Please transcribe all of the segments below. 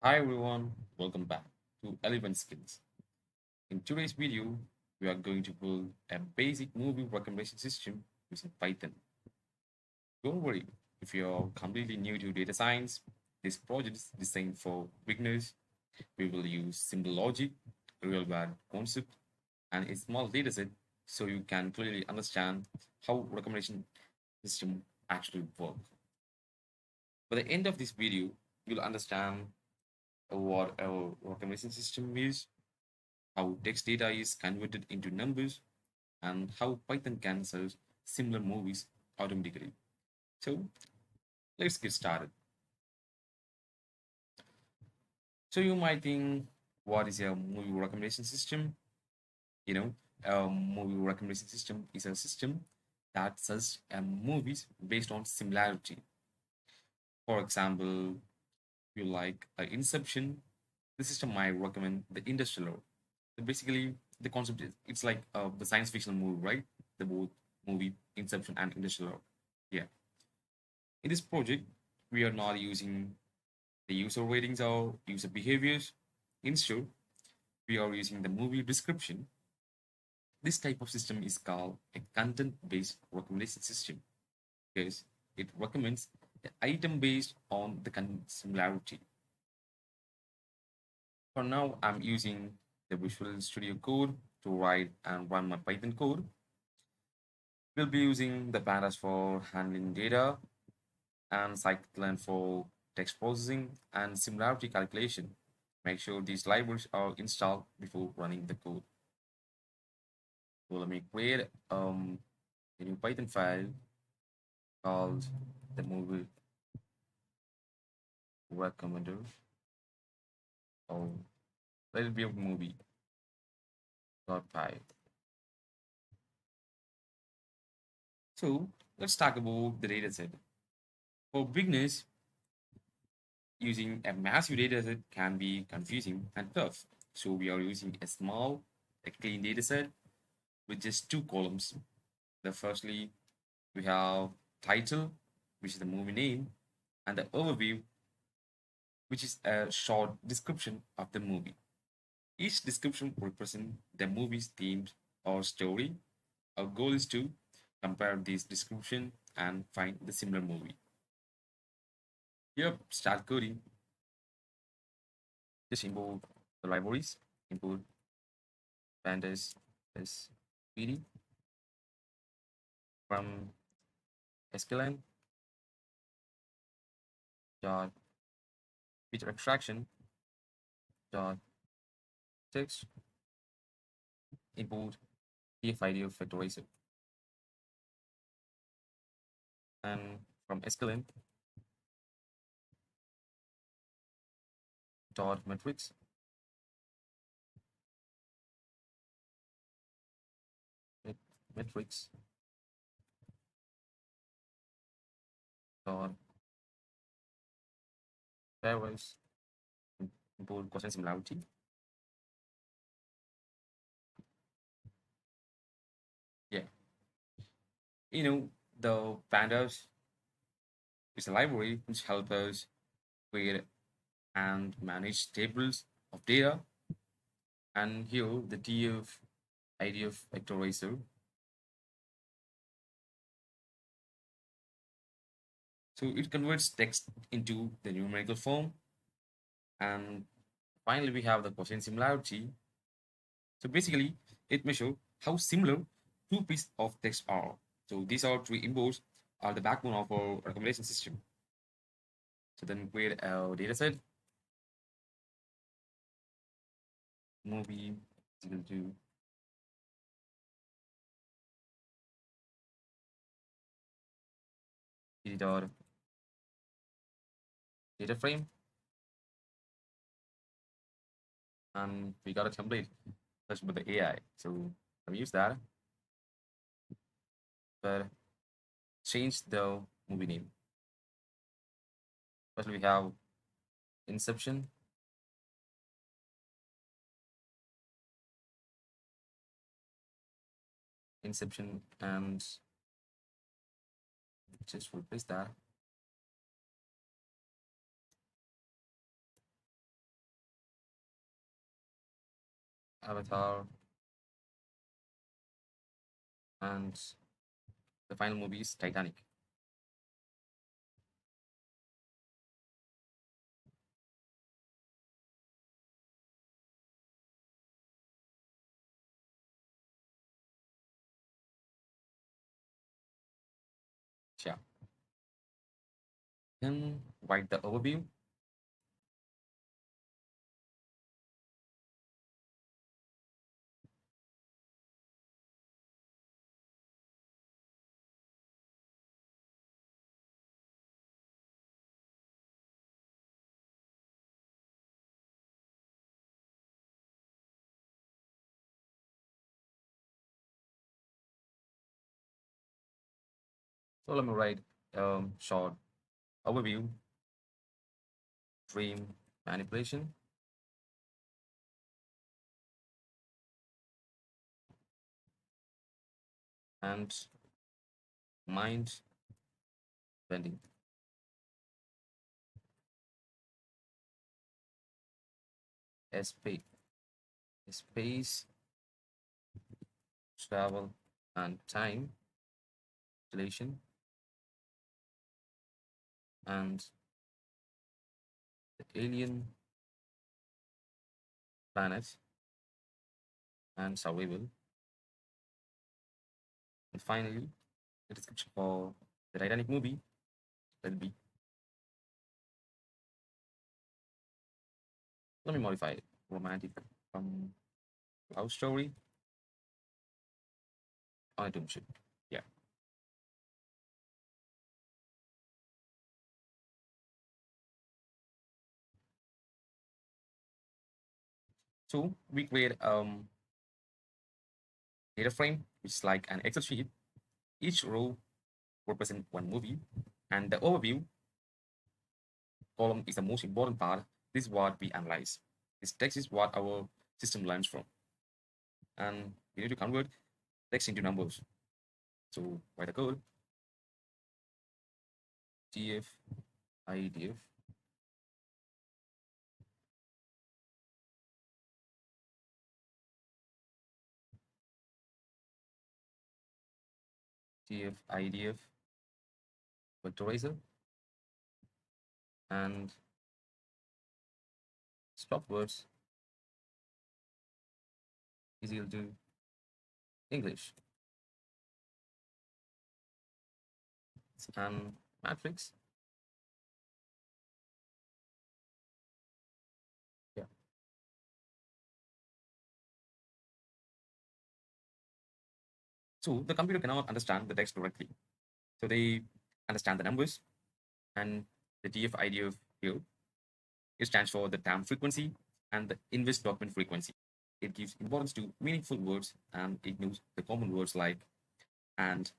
Hi everyone, welcome back to Relevant Skills. In today's video, we are going to build a basic movie recommendation system using Python. Don't worry, if you're completely new to data science, this project is designed for beginners. We will use simple logic, real-world concept, and a small dataset so you can clearly understand how recommendation system actually work. By the end of this video, you'll understand what a recommendation system is, how text data is converted into numbers, and how Python can serve similar movies automatically. So let's get started. So you might think, what is a movie recommendation system? You know, a movie recommendation system is a system that serves movies based on similarity. For example, you like Inception, the system might recommend the Interstellar. So basically, the concept is it's like the science fiction movie, right? The both movie Inception and Interstellar. Yeah. In this project, we are not using the user ratings or user behaviors. Instead, we are using the movie description. This type of system is called a content-based recommendation system because it recommends the item based on the similarity. For now, I'm using the Visual Studio Code to write and run my Python code. We'll be using the pandas for handling data and scikit-learn for text processing and similarity calculation. Make sure these libraries are installed before running the code. So let me create a new Python file called the movie recommender. Oh, let it be a movie.py. So let's talk about the dataset. For beginners, using a massive dataset can be confusing and tough. So we are using a small, a clean dataset with just two columns. The firstly, we have title, which is the movie name, and the overview, which is a short description of the movie. Each description represents the movie's themes or story. Our goal is to compare this description and find the similar movie. Here, start coding. Just import the libraries, import pandas as PD from sklearn dot feature extraction dot text import TF-ID of factorizer and from sklearn dot metrics dot pairwise import cosine similarity. Yeah, the pandas is a library which helps us create and manage tables of data, and here the TF ID of factorizer. So it converts text into the numerical form. And finally, we have the cosine similarity. So basically, it measures how similar two pieces of text are. So these are three inputs are the backbone of our recommendation system. So then create a dataset. Movie is equal to dot data frame, and we got a template touched with the AI. So let me use that, but change the movie name. First, we have Inception, Inception, and just replace that. Avatar, and the final movie is Titanic. Yeah. Then write the overview. So let me write short overview, dream manipulation, and mind bending. Space, space, travel, and time dilation, and the alien planet and survival. And finally, the description for the Titanic movie will be, let me modify it, romantic love story on a doom ship. Yeah. So we create data frame, which is like an Excel sheet. Each row represents one movie, and the overview column is the most important part. This is what we analyze. This text is what our system learns from, and we need to convert text into numbers. So write the code df idf df idf vectorizer and stop words is equal to English and matrix. Yeah. So the computer cannot understand the text directly. So they understand the numbers, and the df idf here, it stands for the term frequency and the inverse document frequency. It gives importance to meaningful words and ignores the common words like and,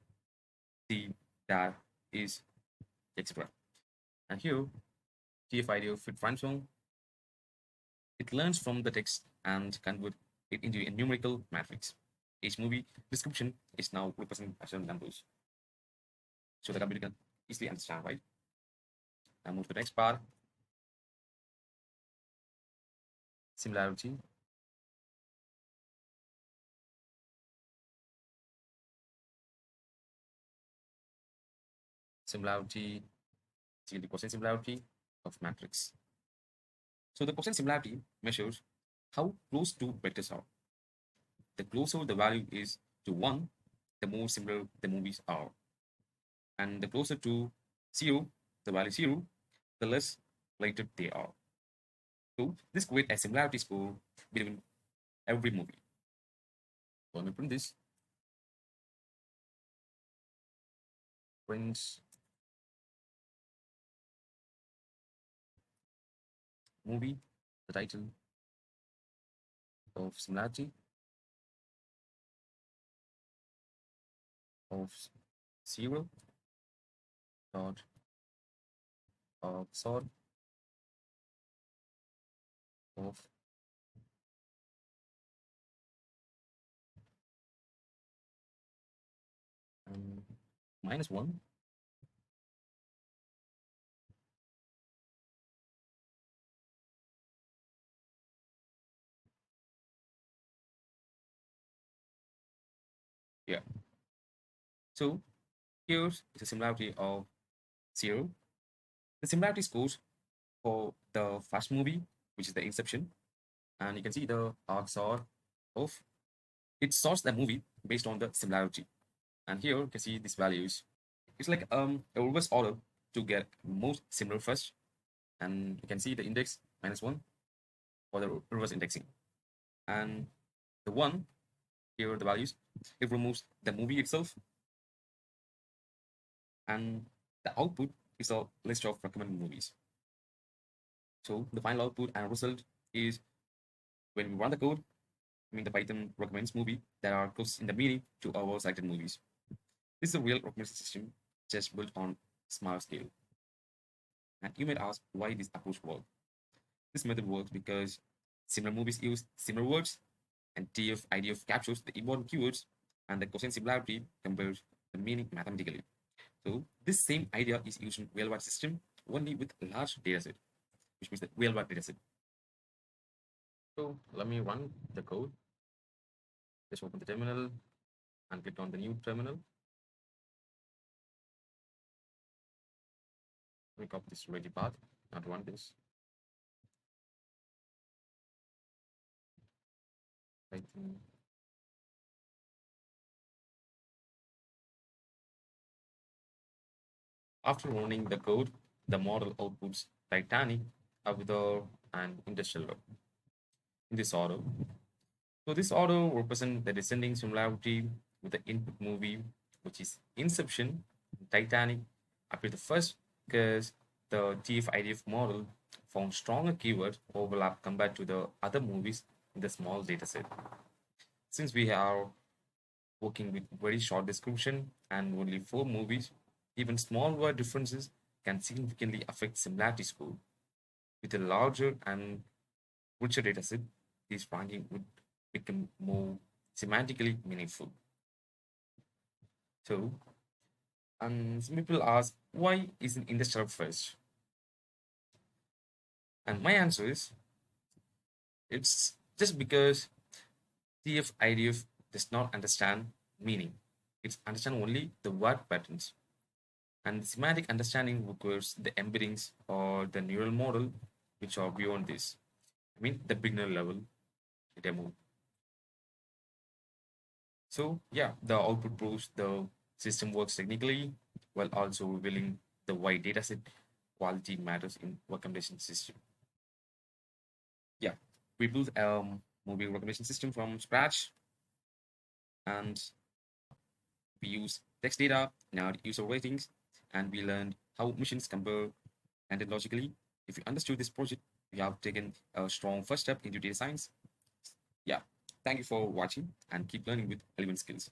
the, that, is, etc. And here, TF-IDF fit transform, it learns from the text and convert it into a numerical matrix. Each movie description is now represented as numbers. So the computer can easily understand, right? Now move to the next part, similarity. Similarity is the quotient similarity of matrix. So the quotient similarity measures how close two vectors are. The closer the value is to 1, the more similar the movies are. And the closer to 0, the value 0, the less related they are. So this creates a similarity score between every movie. So let me print this. Print movie, the title of similarity of 0 dot sort of -1 Yeah. So here's the similarity of 0. The similarity scores for the first movie, which is the Inception, and you can see the arcs are of it sorts the movie based on the similarity. And here you can see these values. It's like a reverse order to get most similar first, and you can see the index -1 for the reverse indexing. And the one here are the values. It removes the movie itself, and the output is a list of recommended movies. So the final output and result is when we run the code, I mean the Python recommends movie that are close in the meaning to our selected movies. This is a real recommendation system just built on small scale. And you might ask why this approach works. This method works because similar movies use similar words, and TF IDF captures the important keywords, and the cosine similarity compares the meaning mathematically. So this same idea is used in real-world system only with a large dataset, which means the real-world dataset. So let me run the code. Just open the terminal and click on the new terminal. Let me copy this ready path, not run this. Python. After running the code, the model outputs Titanic, Avatar, and Interstellar in this order. So this order represents the descending similarity with the input movie, which is Inception. Titanic appeared the first because the TF-IDF model found stronger keyword overlap compared to the other movies in the small dataset. Since we are working with very short description and only 4 movies, even small word differences can significantly affect similarity score. With a larger and richer dataset, this ranking would become more semantically meaningful. So, some people ask, why isn't industrial first? And my answer is, it's just because TF IDF does not understand meaning. It understands only the word patterns. And the semantic understanding requires the embeddings or the neural model, which are beyond this. I mean, the beginner level demo. So, yeah, the output proves the system works technically while also revealing the why dataset quality matters in recommendation system. Yeah, we built a movie recommendation system from scratch, and we use text data in our user ratings, and we learned how machines compare and then logically. If you understood this project, you have taken a strong first step into data science. Yeah, thank you for watching and keep learning with relevant skills.